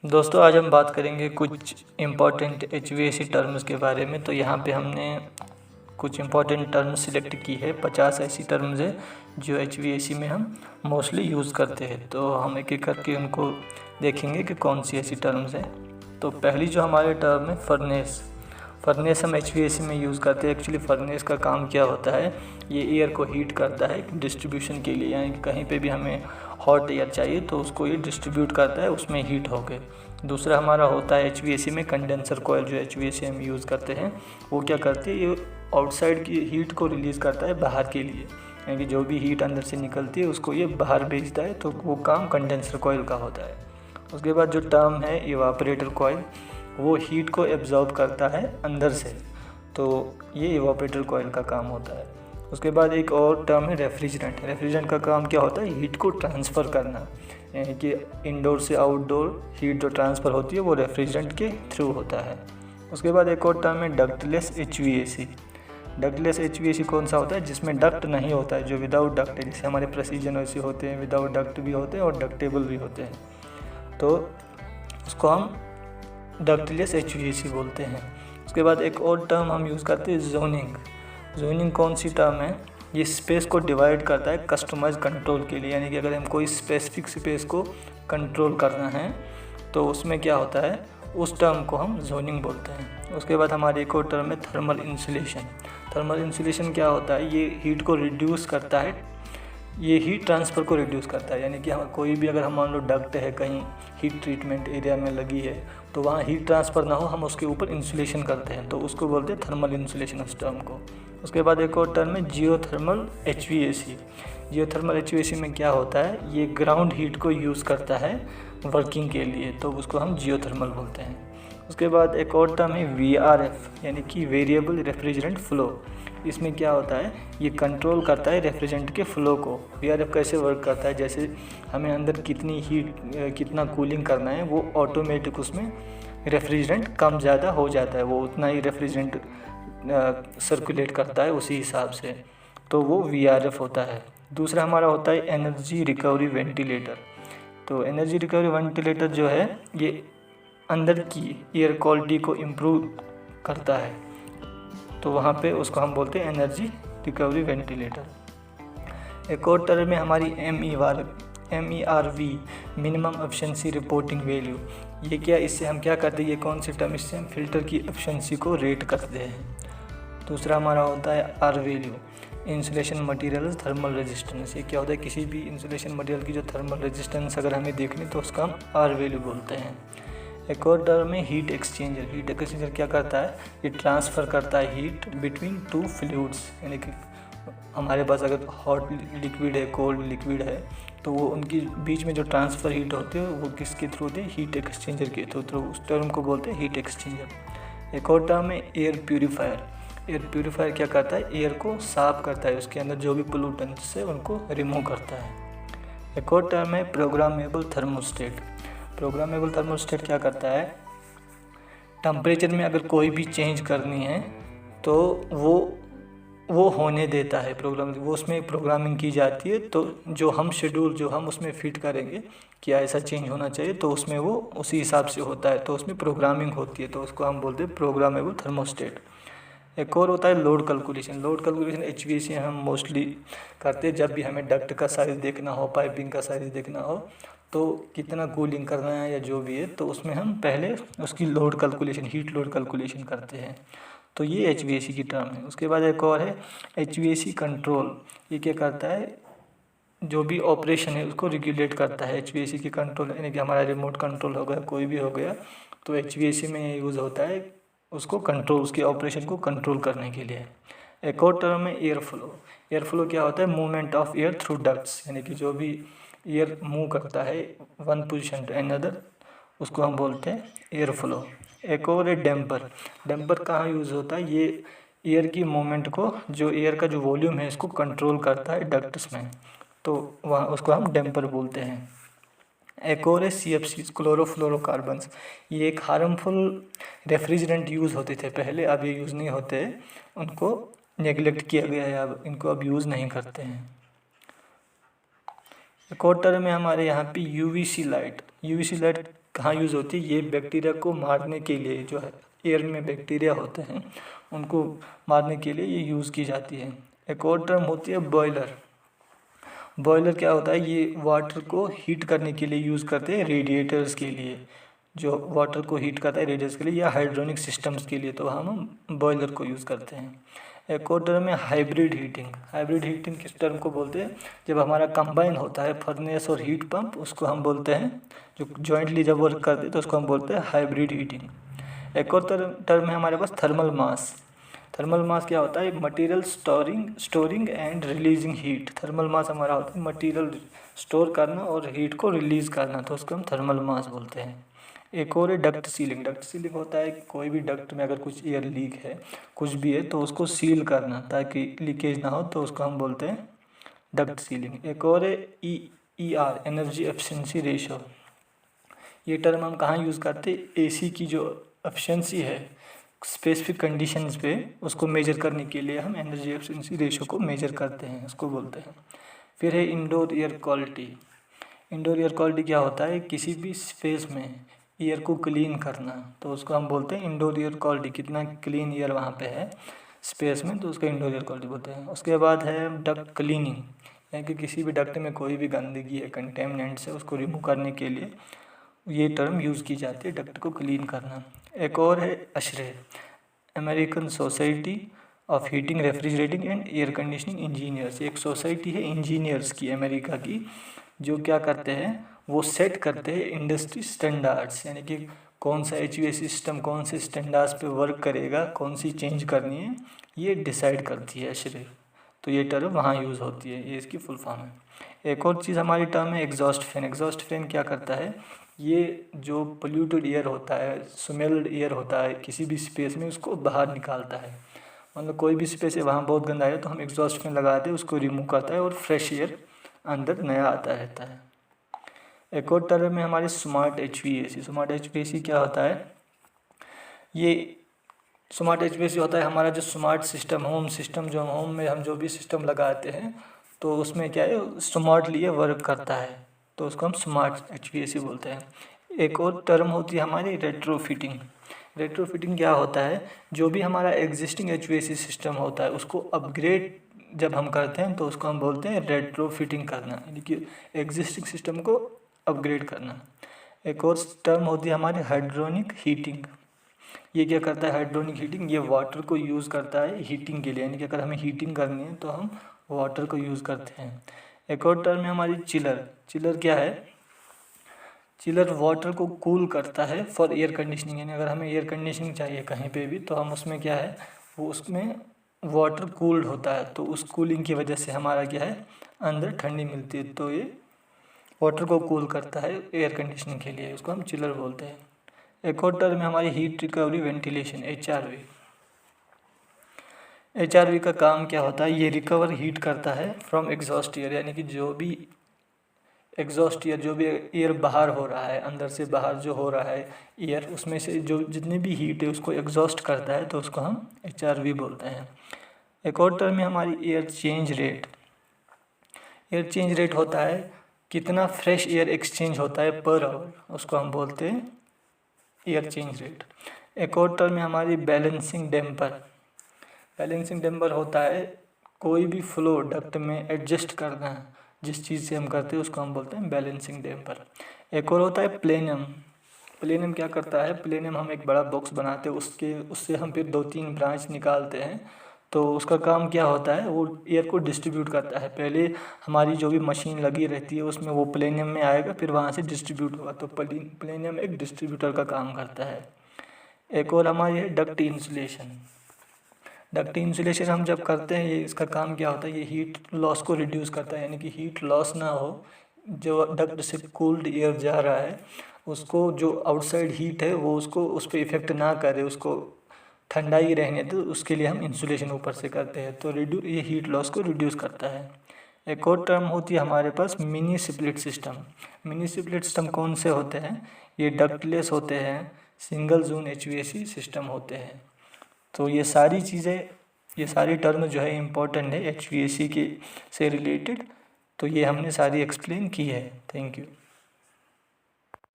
दोस्तों आज हम बात करेंगे कुछ इम्पॉर्टेंट HVAC टर्म्स के बारे में। तो यहाँ पे हमने कुछ इम्पॉर्टेंट टर्म्स सिलेक्ट की है। 50 ऐसी टर्म्स है जो HVAC में हम मोस्टली यूज़ करते हैं। तो हम एक एक करके उनको देखेंगे कि कौन सी ऐसी टर्म्स है। तो पहली जो हमारे टर्म है फर्नेस हम HVAC में यूज़ करते हैं। एक्चुअली फर्नेस का काम क्या होता है, ये एयर को हीट करता है डिस्ट्रीब्यूशन के लिए, यानी कि कहीं पे भी हमें हॉट एयर चाहिए तो उसको ये डिस्ट्रीब्यूट करता है, उसमें हीट हो गए। दूसरा हमारा होता है HVAC में कंडेंसर कॉइल। जो HVAC हम यूज़ करते हैं वो क्या करती है, ये आउटसाइड की हीट को रिलीज़ करता है बाहर के लिए, यानी कि जो भी हीट अंदर से निकलती है उसको ये बाहर भेजता है। तो वो काम कंडेंसर कॉइल का होता है। उसके बाद जो टर्म है इवापोरेटर कॉइल, वो हीट को एब्जॉर्ब करता है अंदर से, तो ये इवापोरेटर कॉइल का काम होता है। उसके बाद एक और टर्म है रेफ्रिजरेंट का काम क्या होता है, हीट को ट्रांसफ़र करना, यानी कि इंडोर से आउटडोर हीट जो ट्रांसफ़र होती है वो रेफ्रिजरेंट के थ्रू होता है। उसके बाद एक और टर्म है डक्टलेस HVAC। डक्टलेस HVAC कौन सा होता है, जिसमें डक्ट नहीं होता है, जो विदाउट डक्ट है। जैसे हमारे प्रेसिजन वैसे होते हैं, विदाउट डक्ट भी होते हैं और डक्टेबल भी होते हैं, तो उसको हम डक्टलेस HVAC बोलते हैं। उसके बाद एक और टर्म हम यूज़ करते हैं जोनिंग कौन सी टर्म है, ये स्पेस को डिवाइड करता है कस्टमाइज कंट्रोल के लिए, यानी कि अगर हम कोई स्पेसिफिक स्पेस को कंट्रोल करना है तो उसमें क्या होता है, उस टर्म को हम जोनिंग बोलते हैं। उसके बाद हमारी एक और टर्म है थर्मल इंसुलेशन क्या होता है, ये हीट को रिड्यूस करता है, ये हीट ट्रांसफ़र को रिड्यूस करता है। यानी कि हम कोई भी अगर हम मान लो डक्ट है कहीं हीट ट्रीटमेंट एरिया में लगी है तो वहाँ हीट ट्रांसफ़र ना हो, हम उसके ऊपर इंसुलेशन करते हैं, तो उसको बोलते हैं थर्मल इंसुलेशन उस टर्म को। उसके बाद एक और टर्म है जियोथर्मल HVAC में क्या होता है, ये ग्राउंड हीट को यूज़ करता है वर्किंग के लिए, तो उसको हम जियोथर्मल बोलते हैं। उसके बाद एक और टर्म है VRF, यानी कि वेरिएबल रेफ्रिजरेंट फ्लो। इसमें क्या होता है, ये कंट्रोल करता है रेफ्रिजरेंट के फ़्लो को। VRF कैसे वर्क करता है, जैसे हमें अंदर कितनी हीट कितना कूलिंग करना है, वो ऑटोमेटिक उसमें रेफ्रिजरेंट कम ज़्यादा हो जाता है, वो उतना ही रेफ्रिजरेंट सर्कुलेट करता है उसी हिसाब से, तो वो VRF होता है। दूसरा हमारा होता है एनर्जी रिकवरी वेंटिलेटर। तो एनर्जी रिकवरी वेंटिलेटर जो है ये अंदर की एयर क्वालिटी को इम्प्रूव करता है, तो वहाँ पे उसको हम बोलते हैं एनर्जी रिकवरी वेंटिलेटर। एक और टर्म है हमारी MERV, minimum efficiency reporting value. ये क्या, इससे हम क्या करते हैं, ये कौन सी टर्म, इससे हम फिल्टर की एफिशिएंसी को रेट करते हैं। दूसरा हमारा होता है R value, insulation material thermal resistance. ये क्या होता है, किसी भी इंसुलेशन मटेरियल की जो थर्मल रेजिस्टेंस अगर हमें देखनी तो उसका हम R वैल्यू बोलते हैं। एक और टर्म है हीट एक्सचेंजर क्या करता है, ये ट्रांसफ़र करता है हीट बिटवीन टू फ्लूइड्स, यानी कि हमारे पास अगर हॉट लिक्विड है कोल्ड लिक्विड है तो वो उनकी बीच में जो ट्रांसफ़र हीट होती है वो किसके थ्रू होती है, हीट एक्सचेंजर के थ्रू, तो उस टर्म को बोलते हैं हीट एक्सचेंजर। एक और टर्म है एयर प्यूरीफायर क्या करता है, एयर को साफ़ करता है, उसके अंदर जो भी पोल्यूटेंट्स है उनको रिमूव करता है। एक और टर्म है प्रोग्रामेबल थर्मोस्टेट क्या करता है, टेम्परेचर में अगर कोई भी चेंज करनी है तो वो होने देता है वो उसमें प्रोग्रामिंग की जाती है, तो जो हम शेड्यूल जो हम उसमें फिट करेंगे कि ऐसा चेंज होना चाहिए तो उसमें वो उसी हिसाब से होता है, तो उसमें प्रोग्रामिंग होती है, तो उसको हम बोलते हैं प्रोग्रामेबल थर्मोस्टेट। एक और होता है लोड कैलकुलेशन HVAC हम मोस्टली करते हैं जब भी हमें डक्ट का साइज़ देखना हो, पाइपिंग का साइज़ देखना हो, तो कितना कूलिंग करना है या जो भी है, तो उसमें हम पहले उसकी हीट लोड कैलकुलेशन करते हैं, तो ये HVAC की टर्म है। उसके बाद एक और है HVAC कंट्रोल। ये क्या करता है, जो भी ऑपरेशन है उसको रेगुलेट करता है। HVAC की कंट्रोल यानी कि हमारा रिमोट कंट्रोल हो गया, कोई भी हो गया, तो HVAC में यूज़ होता है उसको कंट्रोल, उसके ऑपरेशन को कंट्रोल करने के लिए। एक और टर्म है एयर फ्लो क्या होता है, movement of air through ducts, यानी कि जो भी एयर मूव करता है वन पोजीशन टू अनदर, उसको हम बोलते हैं एयर फ्लो। एक और है डैम्पर कहाँ यूज़ होता है, ये एयर की मूवमेंट को, जो एयर का जो वॉल्यूम है इसको कंट्रोल करता है डक्ट्स में, तो वहाँ उसको हम डैम्पर बोलते हैं। एक और है CFCs, क्लोरोफ्लोरोकार्बन्स। ये एक हार्मफुल रेफ्रिजरेंट यूज़ होते थे पहले, अब ये यूज़ नहीं होते, उनको नेगलेक्ट किया गया है, अब इनको अब यूज़ नहीं करते हैं। एक और टर्म है हमारे यहाँ पे UVC लाइट कहाँ यूज़ होती है, ये बैक्टीरिया को मारने के लिए, जो है एयर में बैक्टीरिया होते हैं उनको मारने के लिए ये यूज़ की जाती है। एक और टर्म होती है बॉयलर। बॉयलर क्या होता है, ये वाटर को हीट करने के लिए यूज़ करते हैं रेडिएटर्स के लिए, जो वाटर को हीट करता है रेडिएटर्स के लिए या हाइड्रोनिक सिस्टम्स के लिए, तो हम बॉयलर को यूज़ करते हैं। एक और टर्म है हाइब्रिड हीटिंग। हाइब्रिड हीटिंग किस टर्म को बोलते हैं, जब हमारा कंबाइन होता है फर्नेस और हीट पंप, उसको हम बोलते हैं, जो जॉइंटली जब वर्क करते हैं तो उसको हम बोलते हैं हाइब्रिड हीटिंग। एक और टर्म है हमारे पास थर्मल मास। थर्मल मास क्या होता है, material storing and releasing heat. Thermal mass हमारा होता है मटेरियल स्टोर करना और हीट को रिलीज करना, तो उसको हम थर्मल मास बोलते हैं। एक और है डक्ट सीलिंग। डक्ट सीलिंग होता है कोई भी डक्ट में अगर कुछ एयर लीक है, कुछ भी है, तो उसको सील करना ताकि लीकेज ना हो, तो उसको हम बोलते हैं डक्ट सीलिंग। एक और है EER, एनर्जी एफिशिएंसी रेशो। ये टर्म हम कहाँ यूज़ करते हैं, AC की जो एफिशिएंसी है स्पेसिफिक कंडीशंस पे, उसको मेजर करने के लिए हम एनर्जी एफिशिएंसी रेशो को मेजर करते हैं, उसको बोलते हैं। फिर है indoor air quality. Indoor air quality क्या होता है, किसी भी स्पेस में एयर को क्लीन करना, तो उसको हम बोलते हैं इंडोर एयर क्वालिटी। कितना क्लीन एयर वहाँ पे है स्पेस में, तो उसको इंडोर एयर क्वालिटी बोलते हैं। उसके बाद है डक्ट क्लीनिंग, यानी कि किसी भी डक्ट में कोई भी गंदगी है, कंटेमिनेंट्स है, उसको रिमूव करने के लिए ये टर्म यूज़ की जाती है, डक्ट को क्लीन करना। एक और है ASHRAE, American society of heating refrigerating and air conditioning engineers. एक सोसाइटी है इंजीनियर्स की, अमेरिका की, जो क्या करते हैं, वो सेट करते हैं इंडस्ट्री स्टैंडर्ड्स, यानी कि कौन सा HVAC सिस्टम कौन से स्टैंडर्ड्स पे वर्क करेगा, कौन सी चेंज करनी है, ये डिसाइड करती है ASHRAE। तो ये टर्म वहाँ यूज़ होती है, ये इसकी फुल फॉर्म है। एक और चीज़ हमारी टर्म है एग्जॉस्ट फैन। एग्जॉस्ट फैन क्या करता है, ये जो पोल्यूटेड एयर होता है, स्मेल्ड एयर होता है किसी भी स्पेस में, उसको बाहर निकालता है। मतलब कोई भी स्पेस है वहाँ बहुत गंदा है, तो हम एग्जॉस्ट फैन लगाते हैं, उसको रिमूव करता है और फ्रेश एयर अंदर नया आता रहता है। एक और टर्म है हमारे स्मार्ट HVAC। स्मार्ट HVAC क्या होता है, ये स्मार्ट HVAC होता है हमारा जो स्मार्ट सिस्टम, होम सिस्टम, जो होम में हम जो भी सिस्टम लगाते हैं, तो उसमें क्या है, स्मार्टली वर्क करता है, तो उसको हम स्मार्ट HVAC बोलते हैं। एक और टर्म होती है हमारी रेट्रोफिटिंग। रेट्रोफिटिंग क्या होता है, जो भी हमारा एग्जिस्टिंग HVAC सिस्टम होता है उसको अपग्रेड जब हम करते हैं, तो उसको हम बोलते हैं रेट्रोफिटिंग करना, यानी कि एग्जिस्टिंग सिस्टम को अपग्रेड करना। एक और टर्म होती है हमारी हाइड्रोनिक हीटिंग। ये क्या करता है, हाइड्रोनिक हीटिंग, ये वाटर को यूज़ करता है हीटिंग के लिए, यानी कि अगर हमें हीटिंग करनी है तो हम वाटर को यूज़ करते हैं। एक और टर्म है हमारी चिलर। चिलर क्या है, चिलर वाटर को कूल करता है फॉर एयर कंडीशनिंग, यानी अगर हमें एयर कंडीशनिंग चाहिए कहीं पे भी, तो हम उसमें क्या है, वो उसमें वाटर कूल्ड होता है, तो उस कूलिंग की वजह से हमारा क्या है, अंदर ठंडी मिलती है, तो ये वाटर को कूल करता है एयर कंडीशनिंग के लिए, उसको हम चिलर बोलते हैं। एक और टर्म है हमारी हीट रिकवरी वेंटिलेशन, HRV का काम क्या होता है, ये रिकवर हीट करता है फ्रॉम एग्जॉस्ट एयर, यानी कि जो भी एग्जॉस्ट एयर, जो भी एयर बाहर हो रहा है, अंदर से बाहर जो हो रहा है एयर, उसमें से जो जितनी भी हीट है उसको एग्जॉस्ट करता है, तो उसको हम HRV बोलते हैं। एक और टर्म है हमारी air change rate. Air change rate होता है कितना फ्रेश एयर एक्सचेंज होता है पर आवर, उसको हम बोलते हैं एयर चेंज रेट। एक और टर्म है हमारी बैलेंसिंग डैम्पर। बैलेंसिंग डैम्पर होता है कोई भी फ्लो डक्ट में एडजस्ट करना, जिस चीज़ से हम करते हैं उसको हम बोलते हैं बैलेंसिंग डैम्पर। एक और होता है प्लेनम। प्लेनम क्या करता है, प्लेनम हम एक बड़ा बॉक्स बनाते हैं, उससे हम फिर 2-3 ब्रांच निकालते हैं, तो उसका काम क्या होता है, वो एयर को डिस्ट्रीब्यूट करता है। पहले हमारी जो भी मशीन लगी रहती है उसमें वो प्लेनियम में आएगा, फिर वहाँ से डिस्ट्रीब्यूट होगा, तो प्लेनियम एक डिस्ट्रीब्यूटर का काम करता है। एक और हमारी है डक्ट इंसुलेशन। डक्ट इंसुलेशन हम जब करते हैं, ये इसका काम क्या होता है, ये हीट लॉस को रिड्यूस करता है, यानी कि हीट लॉस ना हो, जो डक्ट से कूल्ड एयर जा रहा है उसको जो आउटसाइड हीट है वो उसको उस पर इफेक्ट ना करे, उसको ठंडा ही रहने दो, उसके लिए हम इंसुलेशन ऊपर से करते हैं, तो ये हीट लॉस को रिड्यूस करता है। एक और टर्म होती है हमारे पास mini split system. Mini split system कौन से होते हैं, ये डक्टलेस होते हैं, सिंगल जोन HVAC सिस्टम होते हैं। तो ये सारी चीज़ें, ये सारी टर्म जो है इम्पोर्टेंट है HVAC के से रिलेटेड, तो ये हमने सारी एक्सप्लेन की है। Thank you.